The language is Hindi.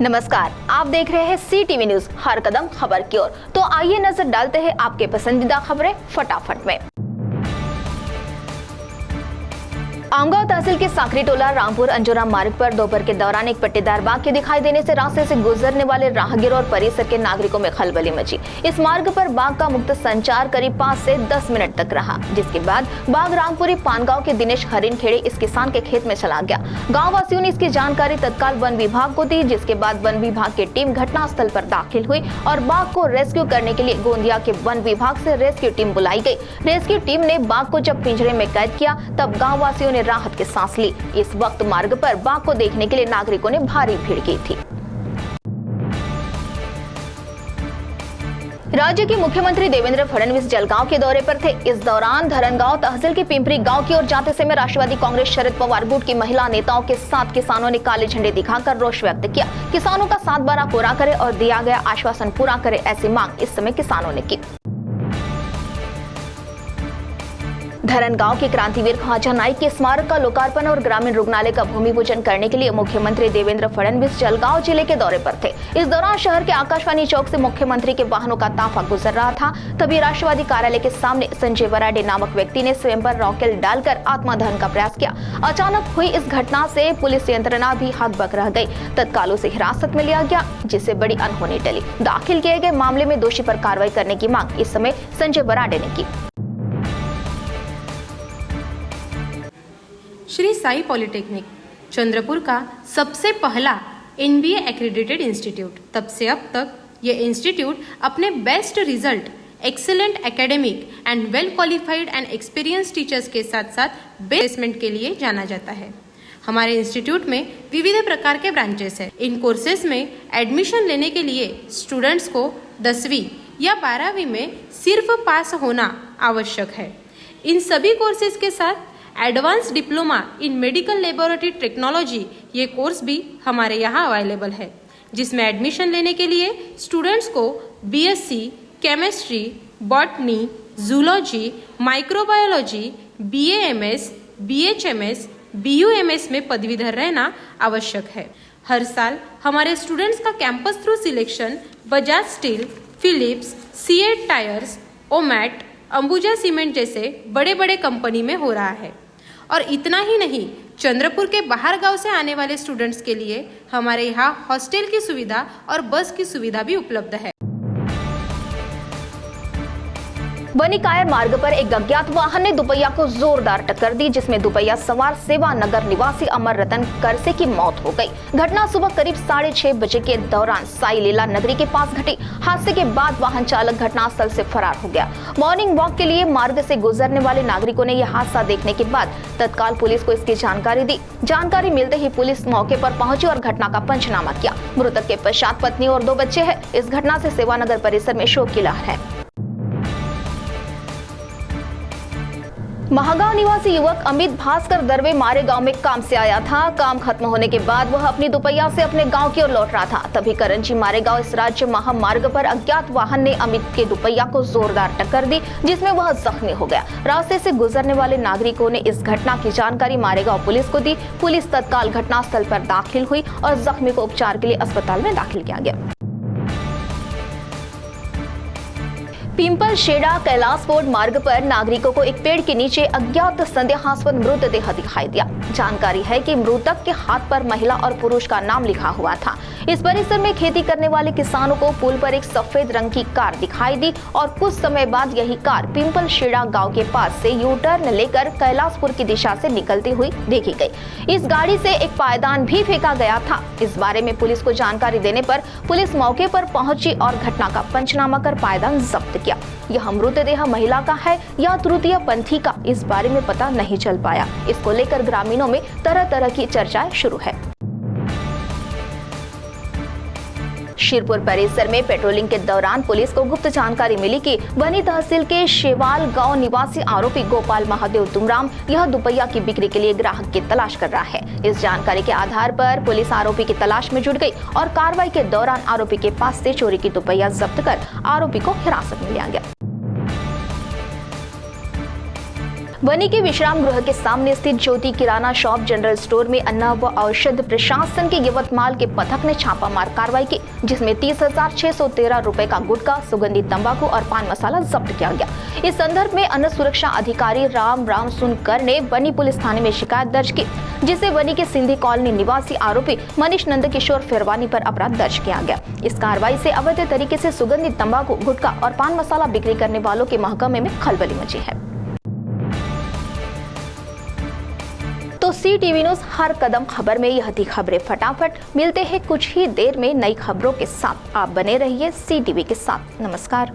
नमस्कार, आप देख रहे हैं CTV न्यूज, हर कदम खबर की ओर। तो आइए नजर डालते हैं आपके पसंदीदा खबरें फटाफट में। आमगांव तहसील के साकरी टोला रामपुर अंजोरा मार्ग पर दोपहर के दौरान एक पट्टीदार बाघ के दिखाई देने से रास्ते से गुजरने वाले राहगीरों और परिसर के नागरिकों में खलबली मची। इस मार्ग पर बाघ का मुक्त संचार करीब 5 से 10 मिनट तक रहा, जिसके बाद बाघ रामपुरी पानगांव के दिनेश हरिन खेड़े इस किसान के खेत में चला गया। गाँव वासियों ने इसकी जानकारी तत्काल वन विभाग को दी, जिसके बाद वन विभाग की टीम घटनास्थल पर दाखिल हुई और बाघ को रेस्क्यू करने के लिए गोंदिया के वन विभाग से रेस्क्यू टीम बुलाई गई। रेस्क्यू टीम ने बाघ को जब पिंजरे में कैद किया तब गाँव वासियों ने राहत की सांस ली। इस वक्त मार्ग पर बाघ को देखने के लिए नागरिकों ने भारी भीड़ की थी। राज्य के मुख्यमंत्री देवेंद्र फडणवीस जलगांव के दौरे पर थे। इस दौरान धरनगांव तहसील के पिंपरी गांव की ओर जाते समय राष्ट्रवादी कांग्रेस शरद पवार गुट की महिला नेताओं के साथ किसानों ने काले झंडे दिखाकर रोष व्यक्त किया। किसानों का 7/12 पूरा करे और दिया गया आश्वासन पूरा करे, ऐसी मांग इस समय किसानों ने की। धरनगांव के क्रांतिवीर ख्वाजा नाइक के स्मारक का लोकार्पण और ग्रामीण रुग्णालय का भूमि पूजन करने के लिए मुख्यमंत्री देवेंद्र फडणवीस जलगांव जिले के दौरे पर थे। इस दौरान शहर के आकाशवाणी चौक से मुख्यमंत्री के वाहनों का ताफा गुजर रहा था। तभी राष्ट्रवादी कार्यालय के सामने संजय बराडे नामक व्यक्ति ने स्वयं पर रॉकेट डालकर आत्मदहन का प्रयास किया। अचानक हुई इस घटना से पुलिस यंत्रणा भी हकबक रह गई। तत्काल उसे हिरासत में लिया गया, जिससे बड़ी अनहोनी टली। दाखिल किए गए मामले में दोषी पर कार्रवाई करने की मांग इस समय संजय बराडे ने की। श्री साई पॉलिटेक्निक चंद्रपुर का सबसे पहला NBA एक्रेडिटेड इंस्टीट्यूट। तब से अब तक ये इंस्टीट्यूट अपने best result, excellent academic and well qualified and experience teachers के साथ साथ प्लेसमेंट के लिए जाना जाता है। हमारे इंस्टीट्यूट में विविध प्रकार के ब्रांचेस हैं। इन कोर्सेज में एडमिशन लेने के लिए स्टूडेंट्स को 10वीं या 12वीं में सिर्फ पास होना आवश्यक है। इन सभी कोर्सेज के साथ advance diploma in medical laboratory technology ये कोर्स भी हमारे यहाँ अवेलेबल है, जिसमें एडमिशन लेने के लिए स्टूडेंट्स को BSc chemistry, botany, zoology, microbiology, BAMS, BHMS, BUMS में पदवीधर रहना आवश्यक है। हर साल हमारे स्टूडेंट्स का campus through selection Bajaj steel, Philips, CEAT tyres, ओमैट, अंबुजा सीमेंट जैसे बड़े बड़े कंपनी में हो रहा है। और इतना ही नहीं, चंद्रपुर के बाहर गांव से आने वाले स्टूडेंट्स के लिए हमारे यहाँ हॉस्टल की सुविधा और बस की सुविधा भी उपलब्ध है। बनीकायर मार्ग पर एक अज्ञात वाहन ने दुपहिया को जोरदार टक्कर दी, जिसमें दुपहिया सवार सेवा नगर निवासी अमर रतन करसे की मौत हो गई। घटना सुबह करीब 6:30 बजे के दौरान साई लीला नगरी के पास घटी। हादसे के बाद वाहन चालक घटनास्थल से फरार हो गया। मॉर्निंग वॉक के लिए मार्ग से गुजरने वाले नागरिकों ने यह हादसा देखने के बाद तत्काल पुलिस को इसकी जानकारी दी। जानकारी मिलते ही पुलिस मौके पर पहुंची और घटना का पंचनामा किया। मृतक के पश्चात पत्नी और 2 बच्चे हैं। इस घटना से सेवानगर परिसर में शोक की लहर है। महागांव निवासी युवक अमित भास्कर दरवे मारे गांव में काम से आया था। काम खत्म होने के बाद वह अपनी दुपहिया से अपने गांव की ओर लौट रहा था। तभी करंजी मारेगांव इस राज्य महामार्ग पर अज्ञात वाहन ने अमित के दुपहिया को जोरदार टक्कर दी, जिसमें वह जख्मी हो गया। रास्ते से गुजरने वाले नागरिकों ने इस घटना की जानकारी मारेगांव पुलिस को दी। पुलिस तत्काल घटनास्थल पर दाखिल हुई और जख्मी को उपचार के लिए अस्पताल में दाखिल किया गया। पिंपल शेड़ा कैलाशकोट मार्ग पर नागरिकों को एक पेड़ के नीचे अज्ञात संदेहास्पद मृतदेह दिखाई दिया। जानकारी है कि मृतक के हाथ पर महिला और पुरुष का नाम लिखा हुआ था। इस परिसर में खेती करने वाले किसानों को पुल पर एक सफेद रंग की कार दिखाई दी और कुछ समय बाद यही कार पिंपल शेड़ा गांव के पास से यू टर्न लेकर कैलाशपुर की दिशा से निकलती हुई देखी गई। इस गाड़ी से एक पायदान भी फेंका गया था। इस बारे में पुलिस को जानकारी देने पर पुलिस मौके पर पहुंची और घटना का पंचनामा कर पायदान जब्त किया। यह मृतदेह महिला का है या तृतीय पंथी का, इस बारे में पता नहीं चल पाया। इसको लेकर ग्रामीणों में तरह तरह की चर्चाएं शुरू है। शिरपुर परिसर में पेट्रोलिंग के दौरान पुलिस को गुप्त जानकारी मिली कि बनी तहसील के शेवाल गांव निवासी आरोपी गोपाल महादेव तुमराम यह दुपहिया की बिक्री के लिए ग्राहक की तलाश कर रहा है। इस जानकारी के आधार पर पुलिस आरोपी की तलाश में जुट गई और कार्रवाई के दौरान आरोपी के पास से चोरी की दुपहिया जब्त कर आरोपी को हिरासत में लिया गया। वनी के विश्राम गृह के सामने स्थित ज्योति किराना शॉप जनरल स्टोर में अन्न व औषध प्रशासन के यवतमाल के पथक ने छापामार कार्रवाई की, जिसमें 30,613 रुपए का गुटखा, सुगंधित तंबाकू और पान मसाला जब्त किया गया। इस संदर्भ में अन्न सुरक्षा अधिकारी राम सुनकर ने वनी पुलिस थाने में शिकायत दर्ज की, जिसे वनी के सिंधी कॉलोनी निवासी आरोपी मनीष नंद किशोर फिरवानी पर अपराध दर्ज किया गया। इस कार्रवाई से अवैध तरीके से सुगंधित तंबाकू, गुटखा और पान मसाला बिक्री करने वालों के महकमे में खलबली मची है। तो CTV न्यूज़ हर कदम खबर में यह थी खबरें। फटाफट मिलते हैं कुछ ही देर में नई खबरों के साथ। आप बने रहिए CTV के साथ। नमस्कार।